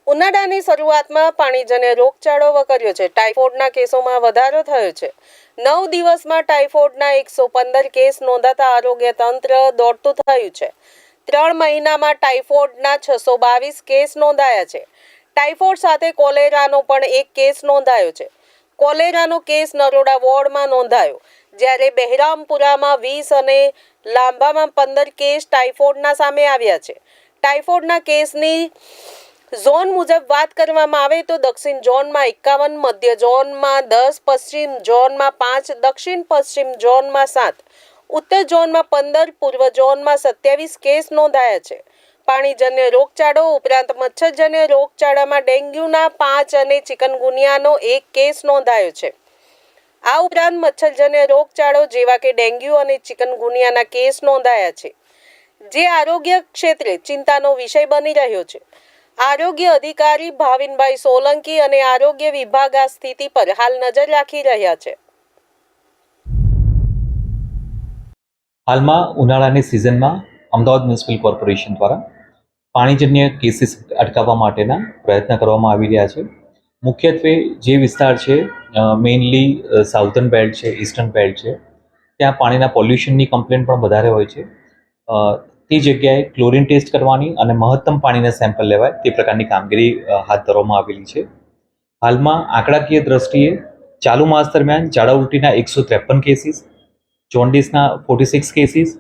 ઉનાળાની શરૂઆતમાં પાણીજન્ય રોગચાળો વકર્યો છે. ટાઇફોઇડના કેસોમાં વધારો થયો છે. 9 દિવસમાં ટાઇફોઇડના 115 કેસ નોંધાતા આરોગ્ય તંત્ર દોડતું થયું છે. 3 મહિનામાં ટાઇફોઇડના 622 કેસ નોંધાયા છે. ટાઇફોઇડ સાથે કોલેરાનો પણ એક કેસ નોંધાયો છે. કોલેરાનો કેસ નરોડા વોર્ડમાં નોંધાયો, જ્યારે બહેરામપુરામાં 20 અને લાંબામાં 15 કેસ ટાઇફોઇડના સામે આવ્યા છે. ટાઇફોઇડના કેસની ઝોન મુજબ વાત કરવામાં આવે તો દક્ષિણ ઝોનમાં 51, મધ્ય ઝોનમાં 10, પશ્ચિમ ઝોનમાં 5, દક્ષિણ પશ્ચિમ ઝોનમાં 7, ઉત્તર ઝોનમાં 15, પૂર્વ ઝોનમાં 27 કેસ નોંધાયા છે. પાણીજન્ય રોગચાળો ઉપરાંત મચ્છરજન્ય રોગચાળામાં ડેન્ગ્યુના 5 અને ચિકનગુનિયાનો 1 કેસ નોંધાયો છે. આ ઉપરાંત મચ્છરજન્ય રોગચાળો જેવા કે ડેન્ગ્યુ અને ચિકનગુનિયાના કેસ નોંધાયા છે, જે આરોગ્ય ક્ષેત્રે ચિંતાનો વિષય બની રહ્યો છે. આરોગ્ય અધિકારી ભાવિનભાઈ સોલંકી અને આરોગ્ય વિભાગ આ સ્થિતિ પર હાલ નજર રાખી રહ્યા છે. હાલમાં ઉનાળાની સિઝનમાં અમદાવાદ મ્યુનિસિપલ કોર્પોરેશન દ્વારા પાણીજન્ય કેસીસ અટકાવવા માટેના પ્રયત્ન કરવામાં આવી રહ્યા છે. મુખ્યત્વે જે વિસ્તાર છે, મેઇનલી સાઉથર્ન બેલ્ટ છે, ઈસ્ટર્ન બેલ્ટ છે, ત્યાં પાણીના પોલ્યુશનની કમ્પ્લેન પણ વધારે હોય છે. તે જગ્યાએ ક્લોરીન ટેસ્ટ કરવાની અને મહત્તમ પાણીના સેમ્પલ લેવાય તે પ્રકારની કામગીરી હાથ ધરવામાં આવેલી છે. હાલમાં આંકડાકીય દ્રષ્ટિએ ચાલુ માસ દરમિયાન ઝાડા ઉલટીના 153 કેસીસ, જોન્ડિસના 46 કેસીસ,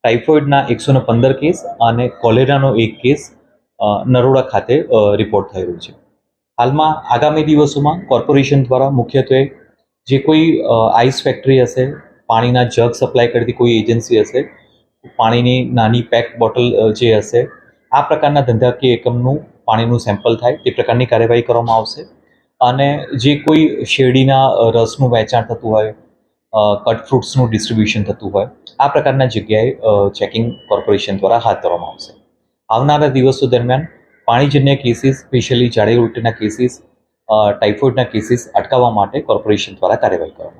ટાઇફોઇડના 115 કેસ અને કોલેરાનો 1 કેસ નરોડા ખાતે રિપોર્ટ થયેલો છે. હાલમાં આગામી દિવસોમાં કોર્પોરેશન દ્વારા મુખ્યત્વે જે કોઈ આઈસ ફેક્ટરી હશે, પાણીના જગ સપ્લાય કરતી કોઈ એજન્સી હશે, પાણીની નાની પેક બોટલ જે હશે, આ પ્રકારના ધંધાકીય એકમનું પાણીનું સેમ્પલ થાય તે પ્રકારની કાર્યવાહી કરવામાં આવશે. અને જે કોઈ શેરડીના રસનું વેચાણ થતું હોય, કટ ફ્રૂટ્સનું ડિસ્ટ્રીબ્યુશન થતું હોય, આ પ્રકારના જગ્યાએ ચેકિંગ કોર્પોરેશન દ્વારા હાથ ધરવામાં આવશે. આવનારા દિવસો દરમિયાન પાણીજન્ય કેસીસ, સ્પેશિયલી ઝાડા ઉલટીના કેસીસ, ટાઇફોઇડના કેસીસ અટકાવવા માટે કોર્પોરેશન દ્વારા કાર્યવાહી કરવામાં આવશે.